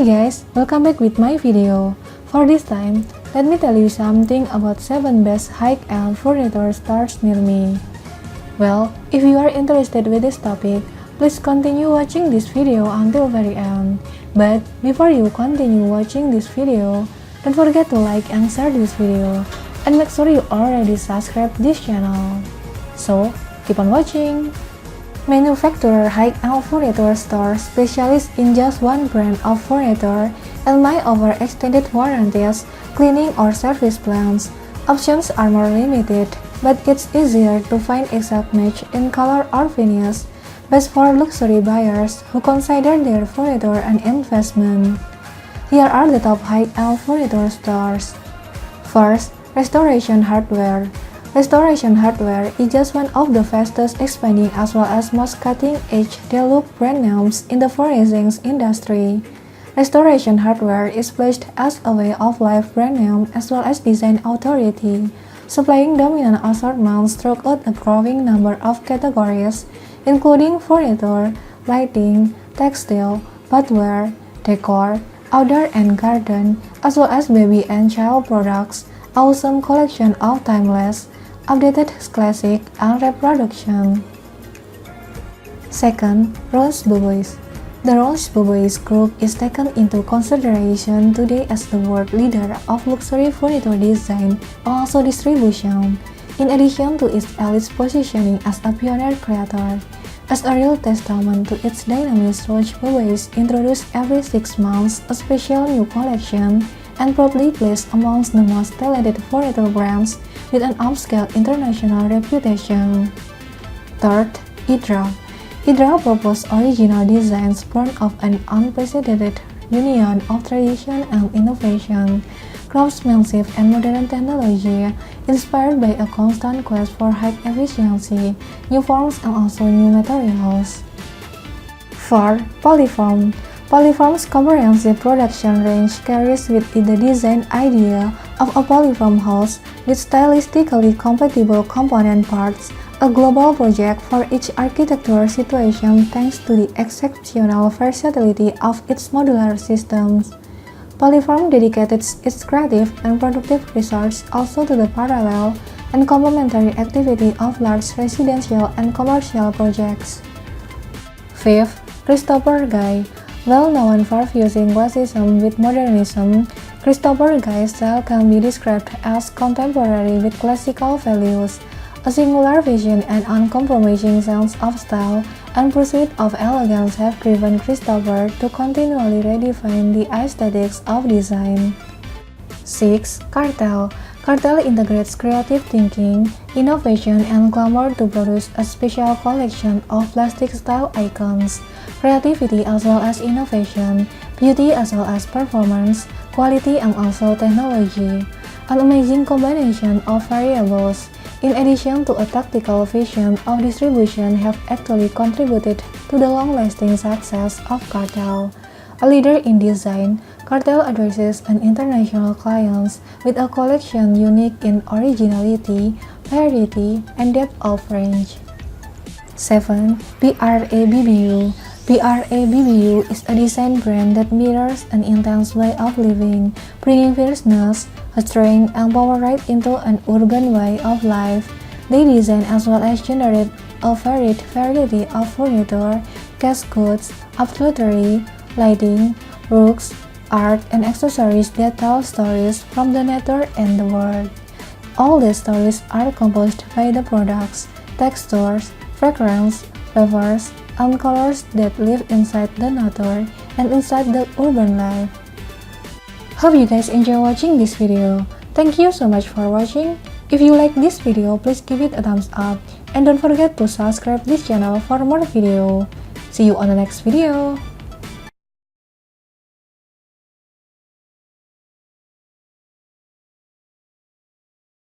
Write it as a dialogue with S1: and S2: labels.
S1: Hi guys, welcome back with my video. For this time, let me tell you something about 7 best high-end furniture stores near me. Well, if you are interested with this topic, please continue watching this video until very end. But before you continue watching this video, don't forget to like and share this video, and make sure you already subscribe this channel. So, keep on watching! Manufacturer high-end furniture store specialists in just one brand of furniture and might offer extended warranties, cleaning or service plans. Options are more limited, but it's easier to find exact match in color or finish, best for luxury buyers who consider their furniture an investment. Here are the top high-end furniture stores. First, Restoration Hardware. Restoration Hardware is just one of the fastest expanding as well as most cutting-edge deluxe brand names in the furnishings industry. Restoration Hardware is placed as a way of life brand name as well as design authority, supplying dominant assortments throughout a growing number of categories, including furniture, lighting, textile, bathware, decor, outdoor and garden, as well as baby and child products. Awesome collection of timeless, updated classic, and reproduction. Second, Roche Bobois. The Roche Bobois Group is taken into consideration today as the world leader of luxury furniture design and also distribution, in addition to its elite positioning as a pioneer creator. As a real testament to its dynamics, Roche Bobois introduces every 6 months a special new collection and proudly placed amongst the most talented furniture brands with an upscale international reputation. Third, Edra. Edra proposed original designs born of an unprecedented union of tradition and innovation, craftsmanship and modern technology, inspired by a constant quest for high efficiency, new forms and also new materials. Fourth, Poliform. Poliform's comprehensive production range carries with it the design idea of a polyform house with stylistically compatible component parts, a global project for each architectural situation thanks to the exceptional versatility of its modular systems. Poliform dedicated its creative and productive research also to the parallel and complementary activity of large residential and commercial projects. Fifth, Christopher Guy. Well known for fusing classicism with modernism, Christopher Guy's style can be described as contemporary with classical values. A singular vision and uncompromising sense of style and pursuit of elegance have driven Christopher to continually redefine the aesthetics of design. 6. Kartell. Kartell integrates creative thinking, innovation, and glamour to produce a special collection of plastic style icons. Creativity as well as innovation, beauty as well as performance, quality and also technology. An amazing combination of variables, in addition to a tactical vision of distribution, have actually contributed to the long-lasting success of Kartell. A leader in design, Kartell addresses an international clients with a collection unique in originality, variety, and depth of range. 7. BRABBU. BRABBU is a design brand that mirrors an intense way of living, bringing fierceness, strength, and power right into an urban way of life. They design as well as generate a varied variety of furniture, case goods, upholstery, lighting, rugs, art, and accessories that tell stories from the nature and the world. All the stories are composed by the products, textures, fragrance, flavors, and colors that live inside the nature and inside the urban life. Hope you guys enjoy watching this video. Thank you so much for watching. If you like this video, please give it a thumbs up and don't forget to subscribe this channel for more video. See you on the next video.